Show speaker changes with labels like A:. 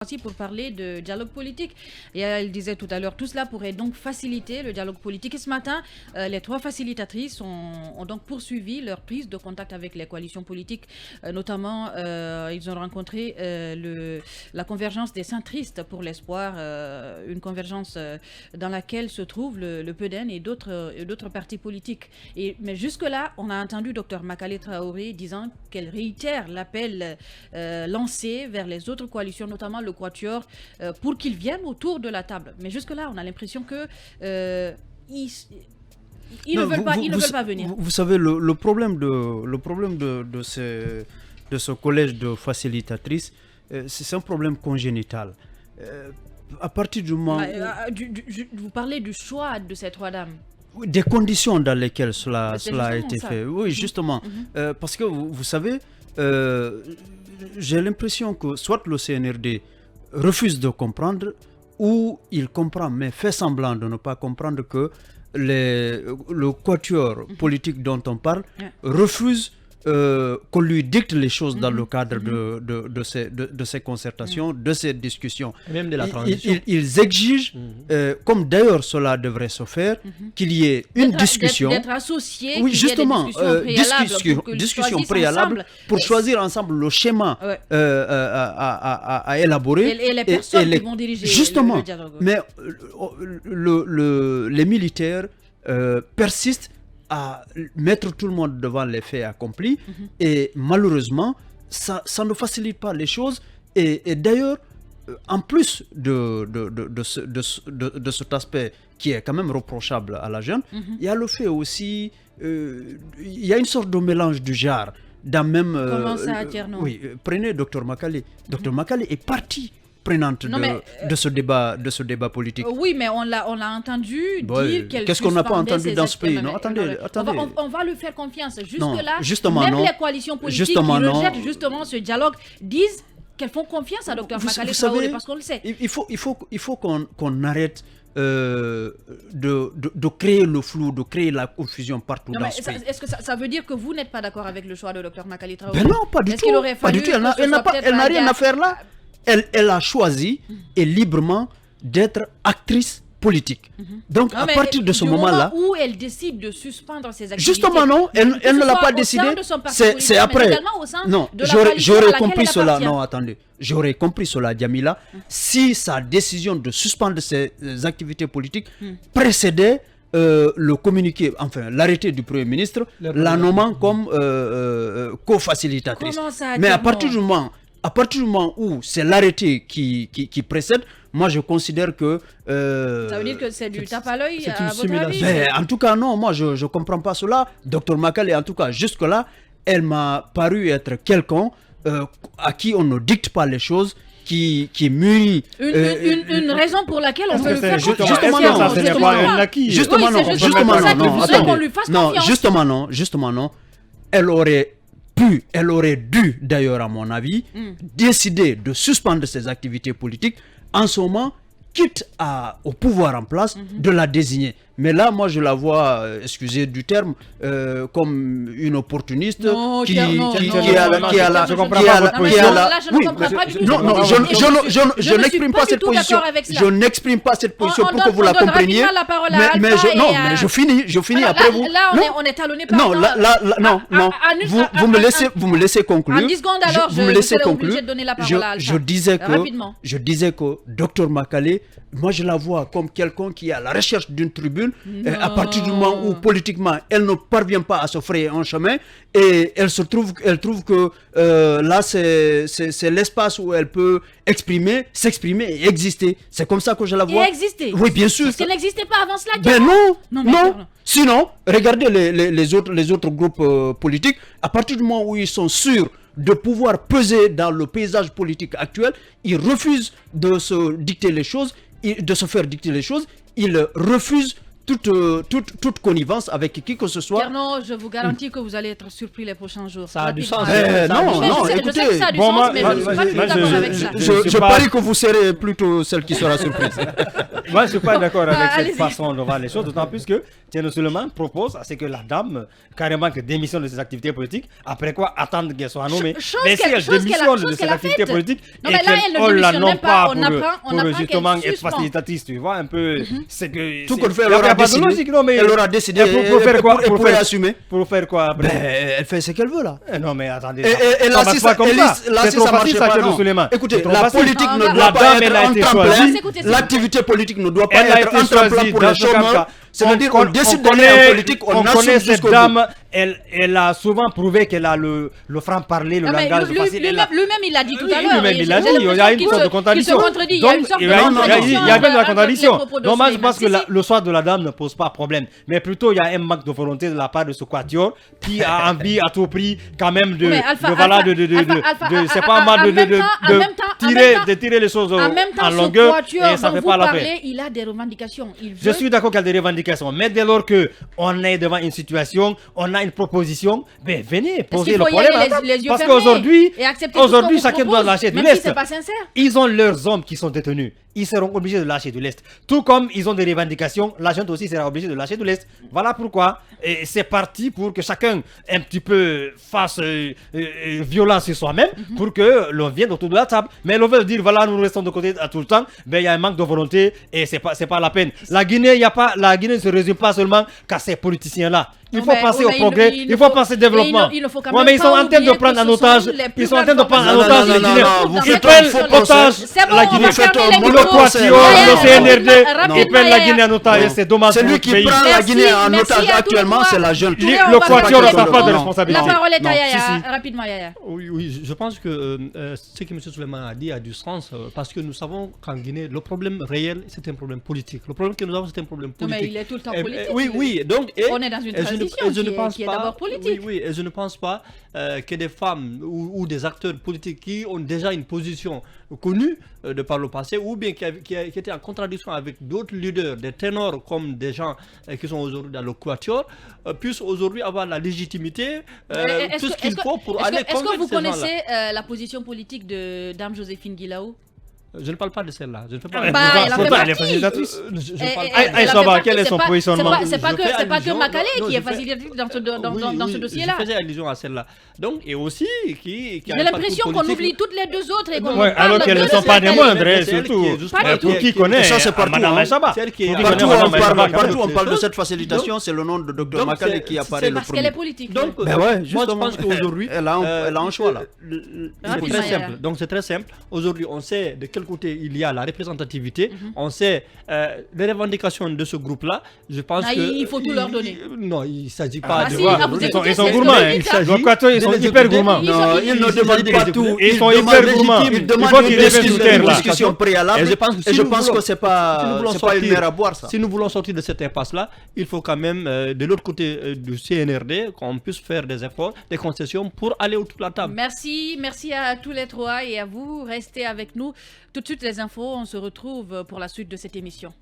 A: Aussi pour parler de dialogue politique. Et elle disait tout à l'heure, tout cela pourrait donc faciliter le dialogue politique. Et ce matin, les trois facilitatrices ont donc poursuivi leur prise de contact avec les coalitions politiques. Notamment, ils ont rencontré la convergence des centristes pour l'espoir, une convergence dans laquelle se trouve le PEDEN et d'autres partis politiques. Mais jusque-là, on a entendu Dr Makale Traoré disant qu'elle réitère l'appel lancé vers les autres coalitions, notamment le Quatuor, pour qu'ils viennent autour de la table. Mais jusque-là, on a l'impression que ils ne veulent pas venir.
B: Vous savez, le problème de ce collège de facilitatrices, c'est un problème congénital. À partir du moment
A: vous parlez du choix de ces trois dames.
B: Des conditions dans lesquelles cela a été fait. Oui, justement. Parce que vous savez, j'ai l'impression que soit le CNRD refuse de comprendre, ou il comprend mais fait semblant de ne pas comprendre que le quatuor politique dont on parle refuse qu'on lui dicte les choses dans le cadre de ces concertations, de ces discussions.
C: Et même de la transition.
B: Ils exigent, comme d'ailleurs cela devrait se faire, qu'il y ait une discussion.
A: D'être associés,
B: oui, justement,
A: discussion
B: préalable pour choisir ensemble le schéma à élaborer.
A: Et les personnes qui vont diriger le dialogue.
B: Mais les militaires persistent à mettre tout le monde devant les faits accomplis, et malheureusement ça ne facilite pas les choses, et d'ailleurs en plus de cet aspect qui est quand même reprochable à la jeune, il y a le fait aussi, il y a une sorte de mélange du genre dans même
A: comment ça, Tierno?
B: Oui, prenez Dr Makale. Dr Makale est partie prenante de ce débat politique.
A: Oui, mais on l'a entendu dire qu'elle
B: qu'est-ce qu'on n'a pas entendu dans ce pays? Non, attendez.
A: On va lui faire confiance. Jusque-là, même les coalitions politiques qui rejettent justement ce dialogue disent qu'elles font confiance à Dr Makale Traoré, parce qu'on le sait.
B: Il faut qu'on arrête de créer le flou, de créer la confusion partout dans ce pays.
A: Est-ce que ça veut dire que vous n'êtes pas d'accord avec le choix de Dr Makale Traoré?
B: Ben non, pas du tout. Elle n'a rien à faire là. Elle a choisi, et librement, d'être actrice politique. Donc, à partir de ce moment-là,
A: où elle décide de suspendre ses activités,
B: justement non, elle ne l'a pas décidé. C'est après. Non, j'aurais compris cela. Non, attendez, j'aurais compris cela, Djamila, si sa décision de suspendre ses activités politiques précédait le communiqué, enfin l'arrêté du Premier ministre, la nommant comme co-facilitatrice. Mais à partir du moment où c'est l'arrêté qui précède, moi je considère que...
A: ça veut dire que c'est du tape à l'œil, à votre avis?
B: En tout cas non, moi je ne comprends pas cela. Dr Makale, en tout cas jusque-là, elle m'a paru être quelqu'un à qui on ne dicte pas les choses, qui mûrit...
A: Une raison pour laquelle on veut le faire confiance.
B: Justement non. Elle aurait dû, d'ailleurs à mon avis, décider de suspendre ses activités politiques en ce moment, quitte au pouvoir en place, de la désigner. Mais là, moi, je la vois, excusez du terme, comme une opportuniste qui a la... Je n'exprime pas cette position. Je n'exprime pas cette position pour que vous la compreniez. Mais je finis après vous.
A: Là, on est talonné par...
B: Non. Vous me laissez conclure.
A: En 10 secondes, alors, je serai obligé de donner la parole à Alpha.
B: Je disais que Dr Makale, moi, je la vois comme quelqu'un qui est à la recherche d'une tribune. À partir du moment où politiquement elle ne parvient pas à se frayer un chemin, et elle trouve que là c'est l'espace où elle peut s'exprimer et exister. C'est comme ça que je la vois.
A: Et exister?
B: Oui, bien sûr.
A: Parce qu'elle n'existait pas avant cela.
B: Ben non. Sinon, regardez les autres groupes politiques. À partir du moment où ils sont sûrs de pouvoir peser dans le paysage politique actuel, ils refusent de se faire dicter les choses. Ils refusent toute connivence avec qui que ce soit.
A: Tierno, je vous garantis que vous allez être surpris les prochains jours.
C: Ça a du sens.
B: Non,
A: je
B: écoutez,
A: sais que ça a du sens, mais je ne suis pas tout d'accord avec ça.
B: Je parie que vous serez plutôt celle qui sera surprise.
C: Moi, je ne suis pas d'accord avec cette façon de voir les choses, d'autant plus que Thierno Souleymane propose à ce que la dame, carrément, que démissionne de ses activités politiques, après quoi attendre qu'elle soit nommée. Mais si elle démissionne de ses activités politiques et qu'elle la nomme pas pour justement être facilitatrice, tu vois, un peu, c'est que...
B: Tout qu'on fait, elle aura décidé. Elle aura décidé.
C: Pour faire quoi?
B: Pour assumer.
C: Pour faire quoi après?
B: Elle fait ce qu'elle veut là.
C: Non mais attendez,
B: et
C: ça marche pas comme ça. C'est trop facile ça, Thierno Souleymane.
B: Écoutez, la politique ne doit pas être un tremplin. L'activité politique ne doit pas être un tremplin pour les chômeurs. C'est-à-dire qu'on décide d'aller en politique, on connaît cette dame,
C: elle a souvent prouvé qu'elle a le franc-parler, le langage facile.
A: Lui-même, il l'a dit tout à l'heure.
C: Lui-même, il l'a dit, il y a une sorte de contradiction.
A: Il y a une sorte de contradiction.
C: Il y a bien de la contradiction. Donc moi, je pense que le choix de la dame ne pose pas problème. Mais plutôt, il y a un manque de volonté de la part de ce quatuor qui a envie à tout prix quand même de c'est pas mal de tirer les choses en longueur et ça fait pas la peine.
A: Il a des revendications.
C: Je suis d'accord qu'il y a des revendications, mais dès lors qu'on est devant une situation, on a une proposition, ben venez poser le problème. Parce qu'aujourd'hui, chacun doit lâcher du lest. Ils ont leurs hommes qui sont détenus. Ils seront obligés de lâcher du lest. Tout comme ils ont des revendications, la junte aussi sera obligée de lâcher du lest. Voilà pourquoi c'est parti pour que chacun un petit peu fasse violence sur soi-même pour que l'on vienne autour de la table. Mais l'on veut dire voilà, nous restons de côté à tout le temps. Ben il y a un manque de volonté et c'est pas la peine. La Guinée ne se résume pas seulement qu'à ces politiciens-là. Il faut passer au progrès, il faut passer au développement. Mais ils sont en train de prendre en otage. Ils sont en train de prendre en otage les Guinéens. Ils prennent en otage la Guinée. Le Quatuor, le CNRD, ils prennent la Guinée en otage. C'est dommage.
B: Celui qui prend la Guinée en otage actuellement, c'est la junte.
C: Le Quatuor a sa part de responsabilité.
A: La parole est à Yaya. Rapidement, Yaya.
D: Oui, je pense que ce que M. Souleymane a dit a du sens parce que nous savons qu'en Guinée, le problème réel, c'est un problème politique. Le problème que nous avons, c'est un problème politique.
A: Mais il est tout le temps politique.
D: Oui. Donc,
A: on est dans une transition qui est d'abord politique.
D: Oui, et je ne pense pas que des femmes ou des acteurs politiques qui ont déjà une position connue de par le passé ou bien qui étaient en contradiction avec d'autres leaders, des ténors comme des gens qui sont aujourd'hui dans le Quatuor, puissent aujourd'hui avoir la légitimité, tout ce qu'il faut pour aller contre ces gens-là.
A: Est-ce que vous connaissez la position politique de Dame Joséphine Guilaou?
D: Je ne parle pas de celle-là. Je ne fais pas.
C: Elle est facilitatrice. Quel est son positionnement?
A: C'est pas que Makale qui est facilitatrice dans ce dossier-là.
D: Je faisais allusion à celle-là. Donc, et aussi qui
A: j'ai l'impression qu'on oublie toutes les deux autres.
C: Alors qu'elles ne sont pas des moindres, surtout. Pour qui connaît Madame Aïchaba.
B: Partout on parle de cette facilitation, c'est le nom de Dr Makale qui apparaît le premier.
A: Parce qu'elle est politique.
D: Donc, moi je pense qu'aujourd'hui,
B: elle a un choix là.
D: C'est très simple. Donc c'est très simple. Aujourd'hui, on sait de quel côté il y a la représentativité, on sait les revendications de ce groupe-là. Je pense
A: il faut tout leur donner.
D: Non, il ne s'agit pas de...
C: Ils sont gourmands. Ils sont hyper gourmands.
B: Non, ils ne demandent pas tout.
C: Ils sont hyper gourmands.
B: Ils demandent une discussion préalable. Et je pense que c'est pas une mer à boire, ça.
D: Si nous voulons sortir de cette impasse-là, il faut quand même, de l'autre côté du CNRD, qu'on puisse faire des efforts, des concessions pour aller autour de la table.
A: Merci à tous les trois et à vous. Restez avec nous. Tout de suite, les infos, on se retrouve pour la suite de cette émission.